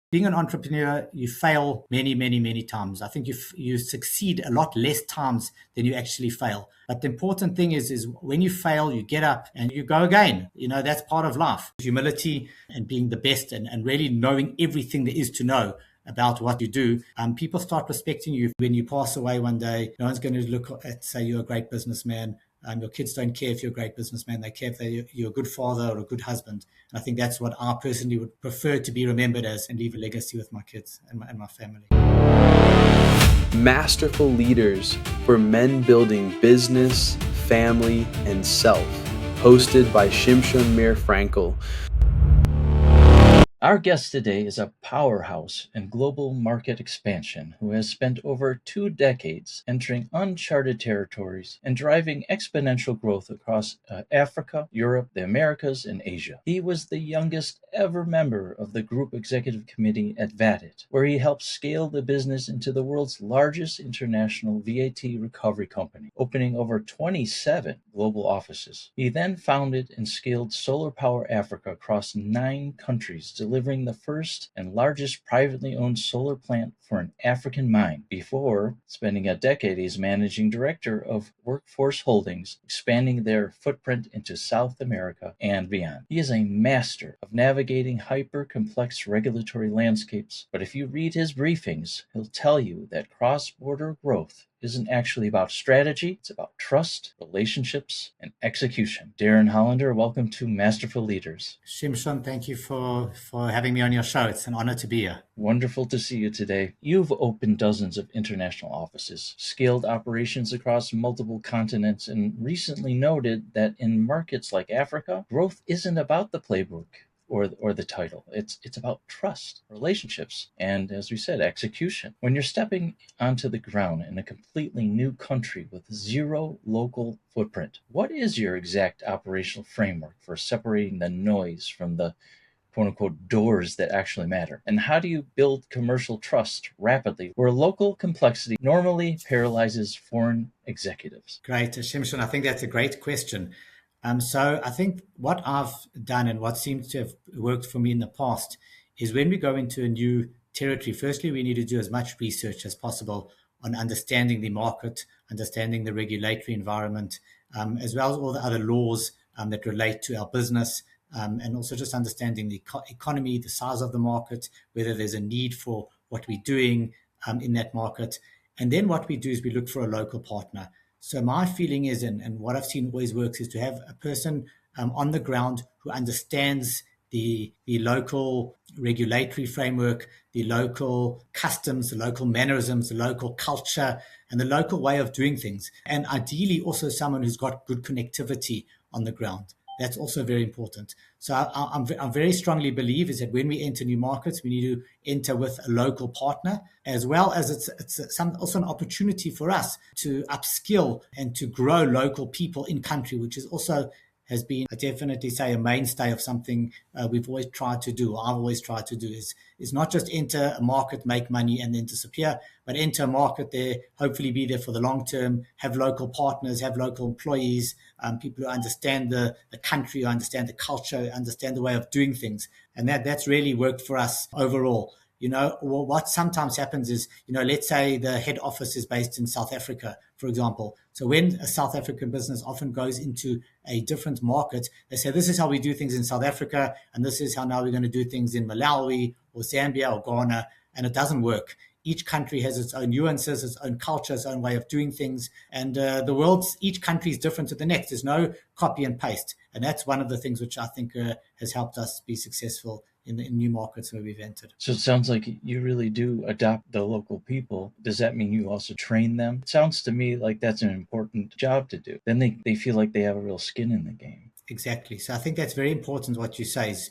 Being an entrepreneur, you fail many, many, many times. I think you succeed a lot less times than you actually fail. But the important thing is when you fail, you get up and you go again. That's part of life. Humility and being the best and really knowing everything there is to know about what you do. People start respecting you when you pass away one day. No one's going to look at say you're a great businessman. Your kids don't care if you're a great businessman. They care if you're a good father or a good husband. And I think that's what I personally would prefer to be remembered as and leave a legacy with my kids and my family. Masterful Leaders for Men Building Business, Family, and Self, hosted by Shimshon Meir Frankel. Our guest today is a powerhouse in global market expansion who has spent over 2 decades entering uncharted territories and driving exponential growth across Africa, Europe, the Americas, and Asia. He was the youngest ever member of the Group Executive Committee at VATIT, where he helped scale the business into the world's largest international VAT recovery company, opening over 27 global offices. He then founded and scaled Solar Power Africa across 9 countries, delivering the first and largest privately owned solar plant for an African mine, before spending a decade as managing director of Workforce Holdings, expanding their footprint into South America and beyond. He is a master of navigating hyper-complex regulatory landscapes, but if you read his briefings, he'll tell you that cross-border growth isn't actually about strategy, it's about trust, relationships, and execution. Darren Hollander, welcome to Masterful Leaders. Shimshon, thank you for having me on your show. It's an honor to be here. Wonderful to see you today. You've opened dozens of international offices, scaled operations across multiple continents, and recently noted that in markets like Africa, growth isn't about the playbook or the title. It's about trust, relationships, and, as we said, execution. When you're stepping onto the ground in a completely new country with zero local footprint, what is your exact operational framework for separating the noise from the quote-unquote doors that actually matter? And how do you build commercial trust rapidly where local complexity normally paralyzes foreign executives? Great, Shimshon. I think that's a great question. So I think what I've done and what seems to have worked for me in the past is when we go into a new territory, firstly, we need to do as much research as possible on understanding the market, understanding the regulatory environment, as well as all the other laws that relate to our business, and also just understanding the economy, the size of the market, whether there's a need for what we're doing in that market. And then what we do is we look for a local partner. So my feeling is, and what I've seen always works, is to have a person on the ground who understands the local regulatory framework, the local customs, the local mannerisms, the local culture, and the local way of doing things. And ideally also someone who's got good connectivity on the ground. That's also very important. So I very strongly believe is that when we enter new markets, we need to enter with a local partner, as well as it's also an opportunity for us to upskill and to grow local people in country, which is also has been, I definitely say, a mainstay of something we've always tried to do, or I've always tried to do, is not just enter a market, make money, and then disappear, but enter a market there, hopefully be there for the long term, have local partners, have local employees, people who understand the country, who understand the culture, understand the way of doing things. And that's really worked for us overall. What sometimes happens is, let's say the head office is based in South Africa, for example. So when a South African business often goes into a different market, they say, this is how we do things in South Africa, and this is how now we're going to do things in Malawi or Zambia or Ghana, and it doesn't work. Each country has its own nuances, its own culture, its own way of doing things. And each country is different to the next. There's no copy and paste. And that's one of the things which I think has helped us be successful in new markets where we've entered. So it sounds like you really do adopt the local people. Does that mean you also train them? It sounds to me like that's an important job to do. Then they feel like they have a real skin in the game. Exactly. So I think that's very important what you say is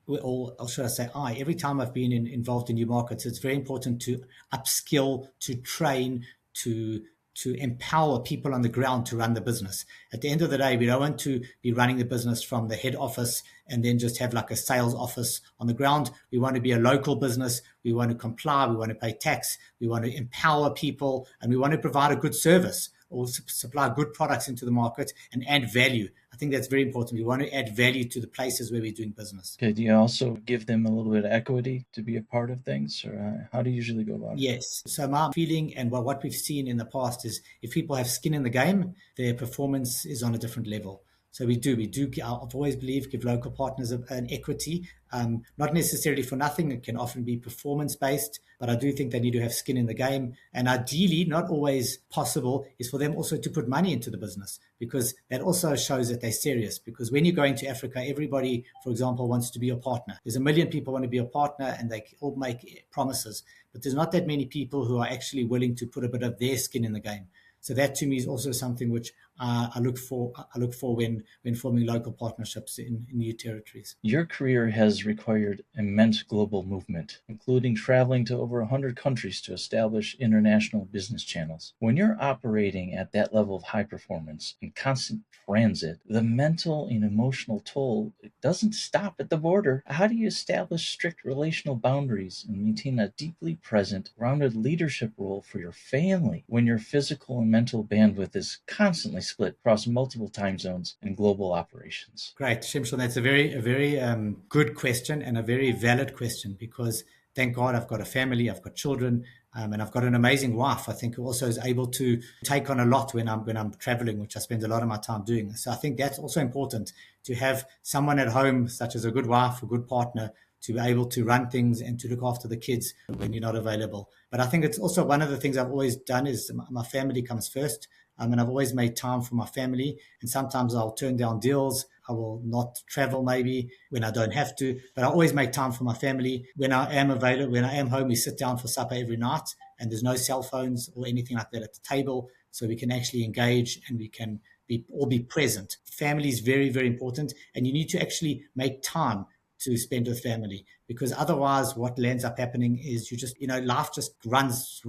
or should I say every time I've been involved in new markets, it's very important to upskill, to train, to empower people on the ground to run the business. At the end of the day, we don't want to be running the business from the head office and then just have like a sales office on the ground. We want to be a local business. We want to comply. We want to pay tax. We want to empower people, and we want to provide a good service or supply good products into the market and add value. I think that's very important. We want to add value to the places where we're doing business. Okay, do you also give them a little bit of equity to be a part of things, or how do you usually go about it? Yes. So my feeling and what we've seen in the past is if people have skin in the game, their performance is on a different level. So we do. I've always believed give local partners an equity, not necessarily for nothing. It can often be performance based, but I do think they need to have skin in the game. And ideally, not always possible, is for them also to put money into the business because that also shows that they're serious. Because when you're going to Africa, everybody, for example, wants to be a partner. There's a million people want to be a partner, and they all make promises, but there's not that many people who are actually willing to put a bit of their skin in the game. So that to me is also something which I look for. I look for when forming local partnerships in new territories. Your career has required immense global movement, including traveling to over 100 countries to establish international business channels. When you're operating at that level of high performance and constant transit, the mental and emotional toll it doesn't stop at the border. How do you establish strict relational boundaries and maintain a deeply present, grounded leadership role for your family when your physical and mental bandwidth is constantly split across multiple time zones and global operations? Great, Shimshon. That's a very good question and a very valid question because thank God I've got a family, I've got children, and I've got an amazing wife. I think who also is able to take on a lot when I'm traveling, which I spend a lot of my time doing. So I think that's also important to have someone at home, such as a good wife, a good partner, to be able to run things and to look after the kids when you're not available. But I think it's also one of the things I've always done is my family comes first. And I've always made time for my family. And sometimes I'll turn down deals. I will not travel maybe when I don't have to, but I always make time for my family. When I am available, when I am home, we sit down for supper every night and there's no cell phones or anything like that at the table. So we can actually engage and we can be present. Family is very, very important. And you need to actually make time to spend with family because otherwise what ends up happening is life just runs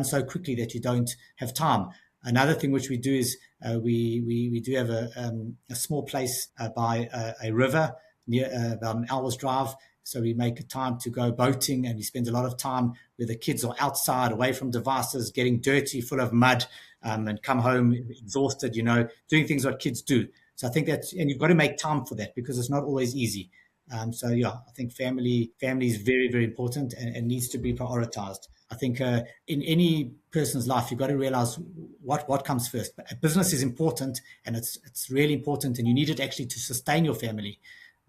so quickly that you don't have time. Another thing which we do is we do have a small place by a river near about an hour's drive. So we make a time to go boating and we spend a lot of time where the kids are outside, away from devices, getting dirty, full of mud, and come home exhausted, doing things what kids do. So I think and you've got to make time for that because it's not always easy. I think family is very, very important and needs to be prioritized. I think in any person's life, you've got to realize what comes first. Business is important and it's really important and you need it actually to sustain your family.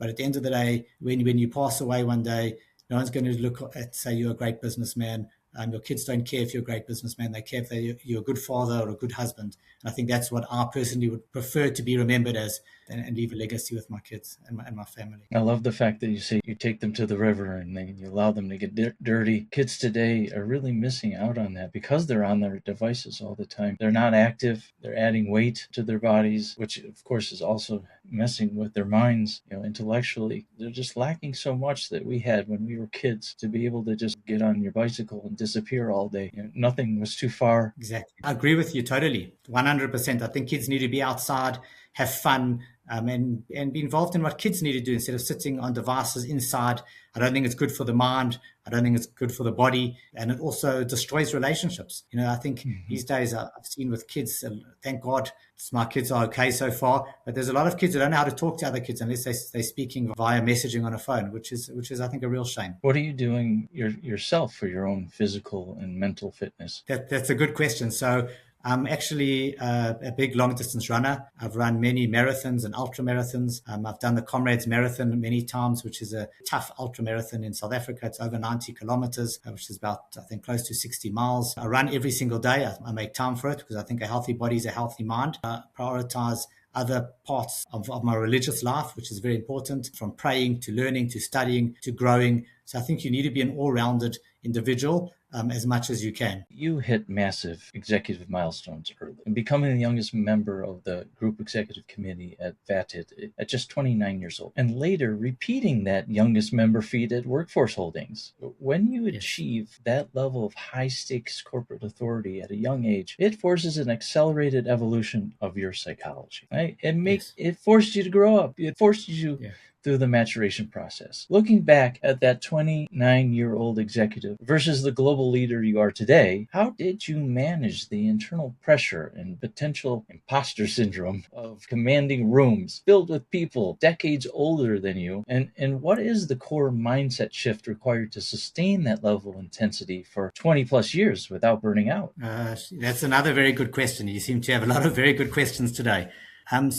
But at the end of the day, when you pass away one day, no one's going to look at say you're a great businessman. Your kids don't care if you're a great businessman. They care if you're a good father or a good husband. And I think that's what I personally would prefer to be remembered as and leave a legacy with my kids and my family. I love the fact that you say you take them to the river and you allow them to get dirty. Kids today are really missing out on that because they're on their devices all the time. They're not active. They're adding weight to their bodies, which of course is also messing with their minds. Intellectually, they're just lacking so much that we had when we were kids to be able to just get on your bicycle and disappear all day. Nothing was too far. Exactly. I agree with you totally. 100%. I think kids need to be outside, have fun, and be involved in what kids need to do instead of sitting on devices inside. I don't think it's good for the mind. I don't think it's good for the body. And it also destroys relationships. I think these days I've seen with kids, and thank God my kids are okay so far, but there's a lot of kids who don't know how to talk to other kids unless they're speaking via messaging on a phone, which is I think a real shame. What are you doing yourself for your own physical and mental fitness? That's a good question. So I'm actually a big long distance runner. I've run many marathons and ultra marathons. I've done the Comrades Marathon many times, which is a tough ultra marathon in South Africa. It's over 90 kilometers, which is about, I think, close to 60 miles. I run every single day. I make time for it because I think a healthy body is a healthy mind. I prioritize other parts of my religious life, which is very important, from praying to learning to studying to growing. So I think you need to be an all-rounded individual as much as you can. You hit massive executive milestones early, and becoming the youngest member of the group executive committee at VATID at just 29 years old, and later repeating that youngest member feat at Workforce Holdings. When you achieve that level of high-stakes corporate authority at a young age, it forces an accelerated evolution of your psychology. Right? It forces you to grow up. It forces you through the maturation process. Looking back at that 29-year-old executive versus the global leader you are today, how did you manage the internal pressure and potential imposter syndrome of commanding rooms filled with people decades older than you? And what is the core mindset shift required to sustain that level of intensity for 20 plus years without burning out? That's another very good question. You seem to have a lot of very good questions today. I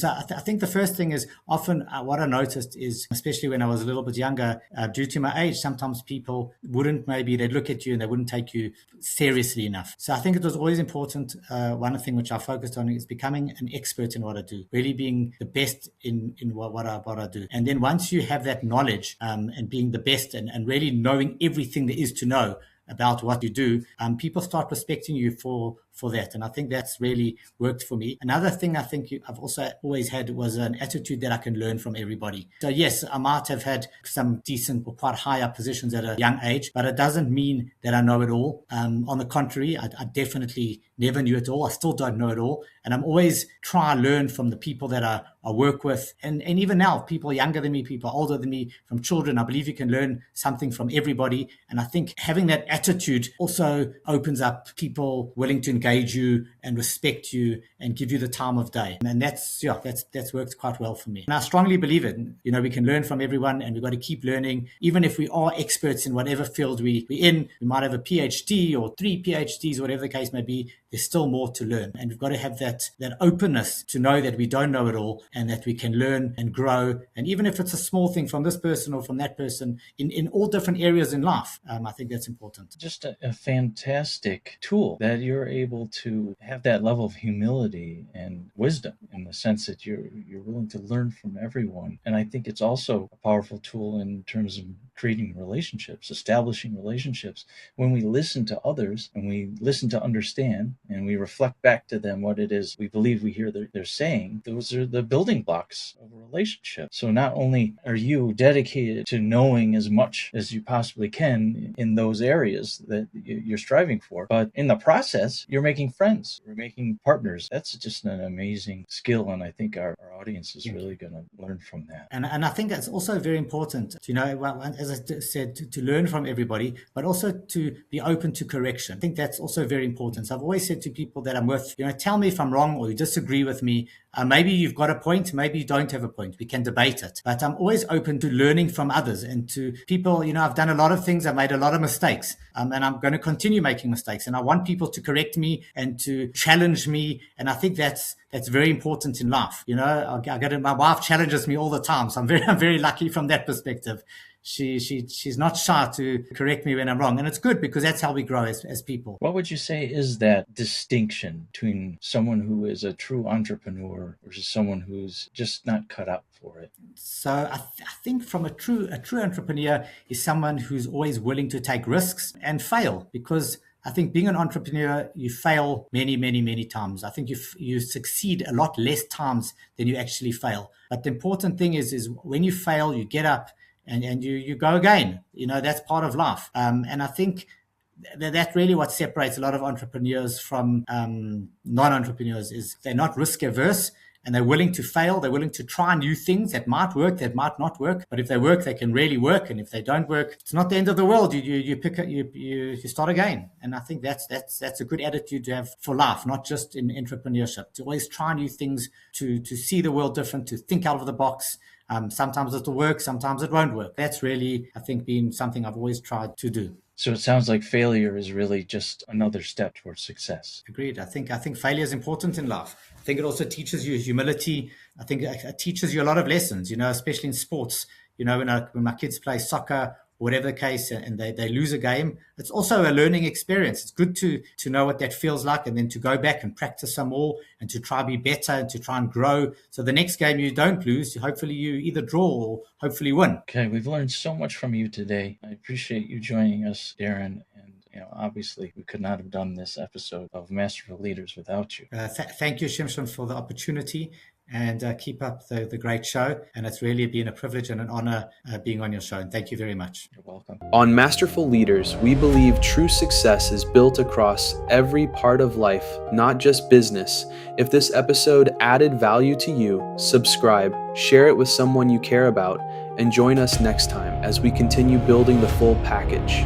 think the first thing is often what I noticed is, especially when I was a little bit younger, due to my age, sometimes people they'd look at you and they wouldn't take you seriously enough. So I think it was always important. One thing which I focused on is becoming an expert in what I do, really being the best in what I do. And then once you have that knowledge and being the best and really knowing everything there is to know about what you do, people start respecting you for that. And I think that's really worked for me. Another thing I think I've also always had was an attitude that I can learn from everybody. So yes, I might have had some decent or quite high up positions at a young age, but it doesn't mean that I know it all. On the contrary, I definitely never knew it all. I still don't know it all. And I'm always trying to learn from the people that I work with. And even now, people younger than me, people older than me, from children, I believe you can learn something from everybody. And I think having that attitude also opens up people willing to engage you and respect you and give you the time of day. And that's worked quite well for me. And I strongly believe it. We can learn from everyone and we've got to keep learning. Even if we are experts in whatever field we're in, we might have a PhD or 3 PhDs, whatever the case may be, there's still more to learn. And we've got to have that openness to know that we don't know it all and that we can learn and grow. And even if it's a small thing from this person or from that person in all different areas in life, I think that's important. Just a fantastic tool that you're able to have that level of humility and wisdom in the sense that you're willing to learn from everyone. And I think it's also a powerful tool in terms of creating relationships, establishing relationships. When we listen to others and we listen to understand and we reflect back to them what it is we believe we hear they're saying, those are the building blocks of a relationship. So not only are you dedicated to knowing as much as you possibly can in those areas that you're striving for, but in the process, you're making friends, you're making partners. That's just an amazing skill. And I think our audience is really going to learn from that. And I think that's also very important, as I said, to learn from everybody, but also to be open to correction. I think that's also very important. So I've always said to people that I'm with, tell me if I'm wrong or you disagree with me. Maybe you've got a point, maybe you don't have a point. We can debate it. But I'm always open to learning from others and to people. I've done a lot of things. I've made a lot of mistakes, and I'm going to continue making mistakes. And I want people to correct me and to challenge me. And I think that's very important in life. My wife challenges me all the time. So I'm very lucky from that perspective. She's not shy to correct me when I'm wrong. And it's good because that's how we grow as people. What would you say is that distinction between someone who is a true entrepreneur versus someone who's just not cut out for it? So I think from a true entrepreneur is someone who's always willing to take risks and fail, because I think being an entrepreneur, you fail many, many, many times. I think you succeed a lot less times than you actually fail. But the important thing is when you fail, you get up and you go again. That's part of life. And I think that's really what separates a lot of entrepreneurs from non-entrepreneurs is they're not risk averse. And they're willing to fail. They're willing to try new things that might work, that might not work. But if they work, they can really work. And if they don't work, it's not the end of the world. You pick up, you start again. And I think that's a good attitude to have for life, not just in entrepreneurship. To always try new things, to see the world different, to think out of the box. Sometimes it'll work, sometimes it won't work. That's really, I think, been something I've always tried to do. So it sounds like failure is really just another step towards success. Agreed. I think failure is important in life. I think it also teaches you humility. I think it teaches you a lot of lessons, especially in sports. When my kids play soccer, whatever the case, and they lose a game, it's also a learning experience. It's good to know what that feels like and then to go back and practice some more and to try be better and to try and grow. So the next game you don't lose, hopefully you either draw or hopefully win. Okay, we've learned so much from you today. I appreciate you joining us, Darren. Obviously, we could not have done this episode of Masterful Leaders without you. Thank you, Shimshon, for the opportunity. And keep up the great show. And it's really been a privilege and an honor being on your show. And thank you very much. You're welcome. On Masterful Leaders, we believe true success is built across every part of life, not just business. If this episode added value to you, subscribe, share it with someone you care about, and join us next time as we continue building the full package.